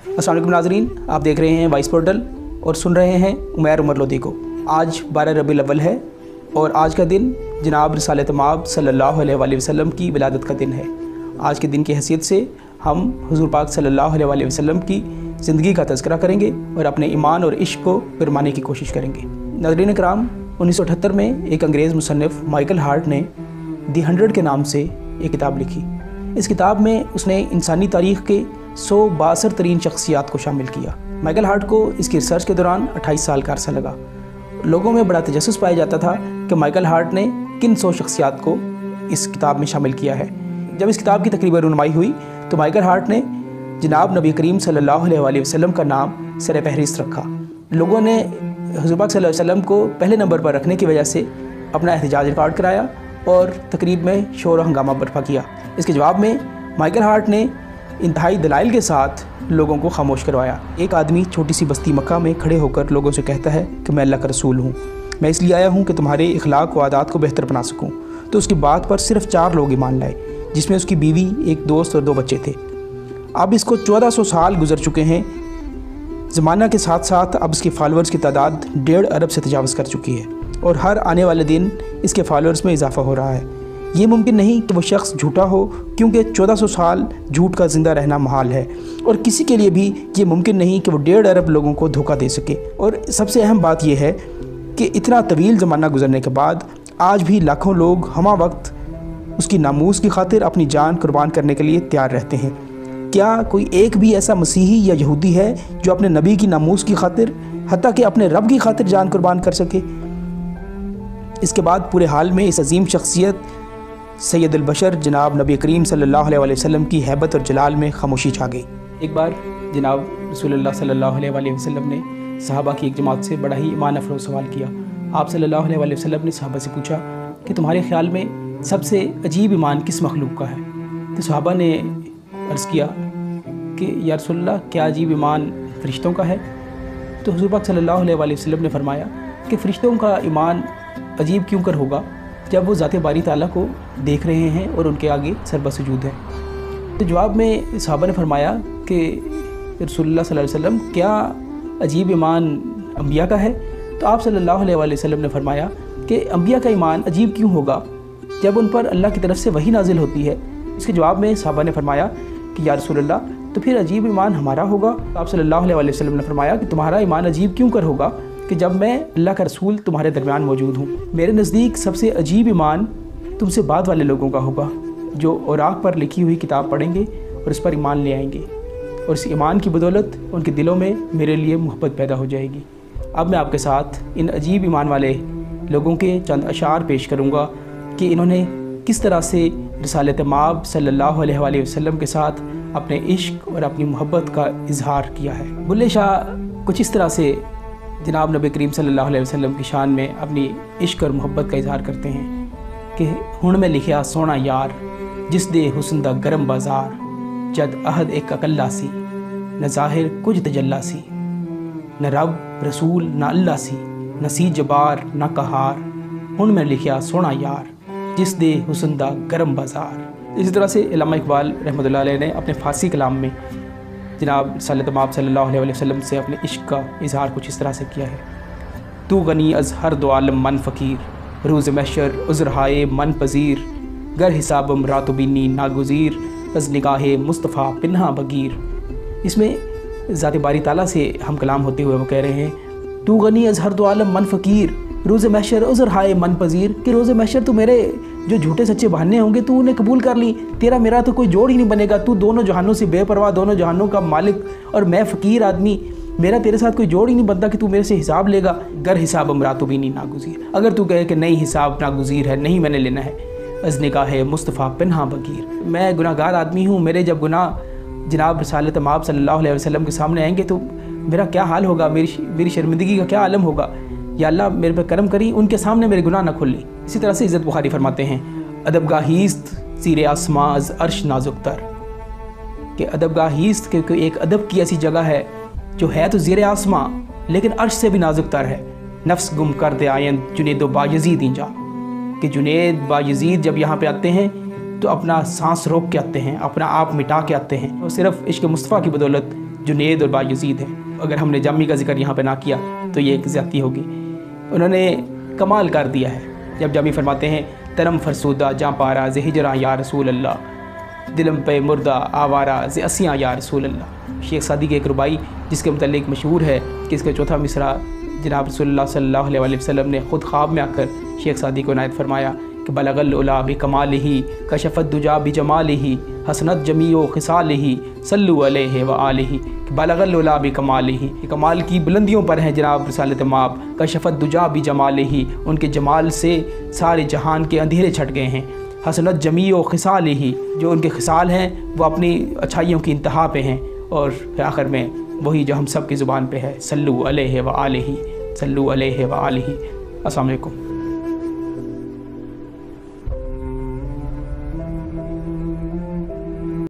अस्सलाम वालेकुम नाज़रीन, आप देख रहे हैं वाइस पोर्टल और सुन रहे हैं उमैर उमर लोधी को। आज 12 रबीउल अव्वल है और आज का दिन जनाब रिसालत माब सल्लल्लाहु अलैहि वसल्लम की विलादत का दिन है। आज के दिन की हैसियत से हम हुज़ूर पाक सल्लल्लाहु अलैहि वसल्लम की ज़िंदगी का तज़किरा करेंगे और अपने ईमान और इश्क को गरमाने की कोशिश करेंगे। नाज़रीन कराम, 1978 में एक अंग्रेज़ मुसन्निफ़ माइकल हार्ट ने दी 100 के नाम से एक किताब लिखी। इस किताब में उसने इंसानी तारीख़ के 162 तरीन शख्सियात को शामिल किया। माइकल हार्ट को इसकी रिसर्च के दौरान 28 साल का अरसा लगा। लोगों में बड़ा तजस्सुस पाया जाता था कि माइकल हार्ट ने किन 100 शख्सियात को इस किताब में शामिल किया है। जब इस किताब की तकरीबन रुनमाई हुई तो माइकल हार्ट ने जनाब नबी करीम सल्लल्लाहु अलैहि वसल्लम का नाम सर फहरिस्त रखा। लोगों ने हुज़ूर पाक सल्लल्लाहु अलैहि वसल्लम को पहले नंबर पर रखने की वजह से अपना एहतजाज रिकॉर्ड कराया और तकरीब में शोर व हंगामा बर्पा किया। इसके जवाब में माइकल हार्ट ने इंतहाई दलाइल के साथ लोगों को खामोश करवाया। एक आदमी छोटी सी बस्ती मक्का में खड़े होकर लोगों से कहता है कि मैं अल्लाह का रसूल हूँ, मैं इसलिए आया हूँ कि तुम्हारे इखलाक व आदात को बेहतर बना सकूँ। तो उसकी बात पर सिर्फ 4 लोग ईमान लाए, जिसमें उसकी बीवी, एक दोस्त और 2 बच्चे थे। अब इसको 1400 साल गुजर चुके हैं। ज़माना के साथ साथ अब इसके फॉलोअर्स की तादाद 1.5 अरब से तजावज़ कर चुकी है और हर आने वाले दिन इसके फॉलोअर्स में इजाफ़ा हो रहा है। ये मुमकिन नहीं कि वो शख्स झूठा हो, क्योंकि 1400 साल झूठ का ज़िंदा रहना महाल है और किसी के लिए भी ये मुमकिन नहीं कि वो 1.5 अरब लोगों को धोखा दे सके। और सबसे अहम बात यह है कि इतना तवील ज़माना गुजरने के बाद आज भी लाखों लोग हमा वक्त उसकी नामूस की खातिर अपनी जान कुर्बान करने के लिए तैयार रहते हैं। क्या कोई एक भी ऐसा मसीही या यहूदी है जो अपने नबी की नामूस की खातिर, हत्ता कि अपने रब की खातिर जान कुर्बान कर सके? इसके बाद पूरे हाल में इस अजीम शख्सियत सैयदुल बशर जनाब नबी करीम सल्लल्लाहु अलैहि वसल्लम की हैबत और जलाल में खामोशी छा गई। एक बार जनाब रसूलुल्लाह सल्लल्लाहु अलैहि वसल्लम ने सहाबा की एक जमात से बड़ा ही ईमान अफरोज़ सवाल किया। आप सल्लल्लाहु अलैहि वसल्लम ने सहाबा से पूछा कि तुम्हारे ख़्याल में सबसे अजीब ईमान किस मखलूक का है? तो सहाबा ने अर्ज़ किया कि या रसूलल्लाह, क्या अजीब ईमान फ़रिश्तों का है? तो हुज़ूर पाक सल्लल्लाहु अलैहि वसल्लम ने फरमाया कि फ़रिश्तों का ईमान अजीब क्यों कर होगा जब वो ज़ाते बारी ताला को देख रहे हैं और उनके आगे सरबसुजूद हैं। तो जवाब में सहाबा ने फरमाया कि रसूलुल्लाह सल्लल्लाहु अलैहि वसल्लम, क्या अजीब ईमान अम्बिया का है? तो आप सल्लल्लाहु अलैहि वसल्लम ने फरमाया कि अम्बिया का ईमान अजीब क्यों होगा जब उन पर अल्लाह की तरफ से वही नाजिल होती है? इसके जवाब में सहाबा ने फरमाया कि या रसूलल्लाह, तो फिर अजीब ईमान हमारा होगा। तो आप सल्लल्लाहु अलैहि वसल्लम ने फरमाया कि तुम्हारा ईमान अजीब क्यों कर होगा कि जब मैं अल्लाह का रसूल तुम्हारे दरमियान मौजूद हूँ। मेरे नज़दीक सबसे अजीब ईमान तुमसे बाद वाले लोगों का होगा जो औराक पर लिखी हुई किताब पढ़ेंगे और उस पर ईमान ले आएंगे और इस ईमान की बदौलत उनके दिलों में मेरे लिए मोहब्बत पैदा हो जाएगी। अब मैं आपके साथ इन अजीब ईमान वाले लोगों के चंद अशार पेश करूँगा कि इन्होंने किस तरह से रिसालत माब सल्लल्लाहु अलैहि वसल्लम के साथ अपने इश्क और अपनी मोहब्बत का इजहार किया है। बुल्ले शाह कुछ इस तरह से जनाब नबी करीम सल्लल्लाहु अलैहि वसल्लम की शान में अपनी इश्क और मोहब्बत का इजहार करते हैं कि हुण में लिखिया सोना यार, जिस दे हुस्न दा गरम बाजार, जद अहद एक अकल्ला सी, न ज़ाहिर कुछ तजल्ला सी, न रब रसूल न अल्लाह सी, न सी जबार न कहार, हुण में लिखिया सोना यार, जिस दे हुस्न दा गरम बाजार। इसी तरह से अल्लामा इकबाल रहमतुल्लाह अलैह ने अपने फ़ारसी कलाम में जनाब रिसालत माब सल्लल्लाहु अलैहि वसल्लम से अपने इश्क का इजहार कुछ इस तरह से किया है। तू गनी अज़ हर दो आलम मन फ़कीर, रोज़ महशर उज़्र हाए मन पज़ीर, गर हिसाबम रातुबीनी नागुज़ीर, अज़ निगाहे मुस्तफ़ा पिन्हा बगीर। इसमें ज़ाते बारी ताला से हम कलाम होते हुए वो कह रहे हैं, तू गनी अज़ हर दो आलम मन फ़कीर, रोज़ महशर उज़्र हाए मन पज़ीर, कि रोज़ महशर तो मेरे जो झूठे सच्चे बहाने होंगे तू उन्हें कबूल कर ली, तेरा मेरा तो कोई जोड़ ही नहीं बनेगा। तू दोनों जहानों से बेपरवाह, दोनों जहानों का मालिक, और मैं फ़कीर आदमी, मेरा तेरे साथ कोई जोड़ ही नहीं बनता कि तू मेरे से हिसाब लेगा। गर हिसाब अमरातुबीनी नागुज़ीर, अगर तू कहे कि नहीं हिसाब नागुज़ीर है, नहीं मैंने लेना है। अज़निका है मुस्तफ़ा पिन्हा बगीर, मैं गुनाहगार आदमी हूँ, मेरे जब गुनाह जनाब रिसालत माब सल्लल्लाहु अलैहि वसल्लम के सामने आएंगे तो मेरा क्या हाल होगा, मेरी शर्मिंदगी का क्या आलम होगा। या अल्लाह मेरे पे करम करी, उनके सामने मेरे गुनाह न खुली। इसी तरह से इज़्ज़त बुखारी फरमाते हैं, अदबगाहीस्त ज़ीरे आसमां अज़ अर्श नाजुक तर, कि अदबगाहीस्त क्योंकि एक अदब की ऐसी जगह है जो है तो ज़ीरे आसमां लेकिन अर्श से भी नाजुक तर है। नफ्स गुम कर दे आयन जुनेद बायज़ीद इंजा, कि जुनेद बायज़ीद जब यहाँ पे आते हैं तो अपना सांस रोक के आते हैं, अपना आप मिटा के आते हैं, और सिर्फ इश्क मुस्तफ़ा की बदौलत जुनैद और बायज़ीद हैं। अगर हमने जामी का ज़िक्र यहाँ पे ना किया तो ये एक ज़्यादती होगी। उन्होंने कमाल कर दिया है जब जामी फरमाते हैं तरम फरसूदा जाँ पारा ज़े हिजरा या रसूल अल्लाह, दिलम पे मुर्दा आवारा ज़े असियाँ या रसूल अल्लाह। शेख सादी की एक रुबाई जिसके मुतल्लिक मशहूर है कि इसका चौथा मिसरा जनाब रसूलुल्लाह सल्लल्लाहु अलैहि वसल्लम ने ख़ुद ख्वाब में आकर शेख सादी को इनायत फरमाया कि बलगल उला बि कमालिही कशफत दुजा बि जमालिही हसनत जमीओ खिसालिही सल्लु अलैहि व आलिही। कि बलगल उला बि कमालिही, कमाल की बुलंदियों पर हैं जनाब रिसालत माब। कशफत दुजा बि जमालिही, उनके जमाल से सारे जहान के अंधेरे छट गए हैं। हसनत जमीओ खिसालिही, जो उनके खिसाल हैं वो अपनी अच्छाइयों की इंतहा पे हैं। और आखिर में वही जो हम सब की ज़ुबान पे है, सल्लु अलैहि व आलिही, सल्लु अलैहि व आलिही। अस्सलाम वालेकुम।